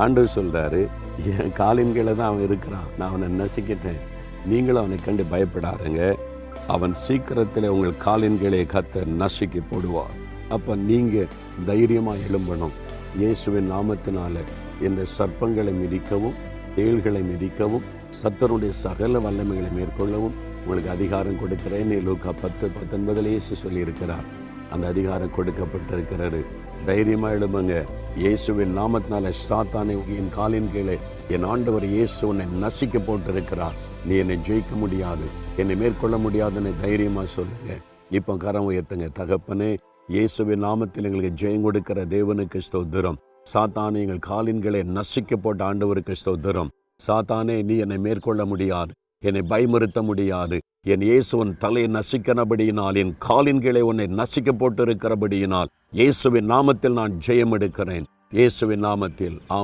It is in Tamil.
ஆண்டவர் சொல்றாரு, என் காலின் கீழே தான் அவன் இருக்கிறான், நான் அவனை நசிக்கிட்டேன், நீங்களும் அவனை கண்டு பயப்படாதுங்க, அவன் சீக்கிரத்தில் உங்கள் காலின் கீழே கர்த்தர் நசுக்கி போடுவார். அப்போ நீங்கள் தைரியமாக எழும்பணும். இயேசுவின் நாமத்தினால இந்த சர்ப்பங்களை மிதிக்கவும், தேள்களை மிதிக்கவும், சத்துருடைய சகல வல்லமைகளை மேற்கொள்ளவும் உங்களுக்கு அதிகாரம் கொடுக்கிறேன்னு லூக்கா 10:19 இயேசு சொல்லியிருக்கிறார். அந்த அதிகாரம் கொடுக்கப்பட்டிருக்கிறது. தைரியமாக எழும்புங்க. இயேசுவின் நாமத்தினால சாத்தானை என் காலின் கீழே என் ஆண்டவர் இயேசு உன்னை நசிக்க போட்டிருக்கிறார். நீ என்னை ஜெயிக்க முடியாது, என்னை மேற்கொள்ள முடியாதுன்னு தைரியமாக சொல்லுங்க. இப்போ கரம் உயர்த்துங்க. தகப்பனே, இயேசுவின் நாமத்தில் எங்களுக்கு ஜெயம் கொடுக்கிற தேவனுக்கு ஸ்தோத்திரம். சாத்தானை எங்கள் காலின்களை நசிக்க போட்ட ஆண்டவருக்கு ஸ்தோத்திரம். சாத்தானே, நீ என்னை மேற்கொள்ள முடியாது, என்னை பயமுறுத்த முடியாது. என் இயேசுவின் தலையை நசிக்கிறபடியினால், என் காலின் கீழே உன்னை நசிக்க போட்டு இருக்கிறபடியினால், இயேசுவின் நாமத்தில் நான் ஜெயம் எடுக்கிறேன். இயேசுவின் நாமத்தில் ஆமென்.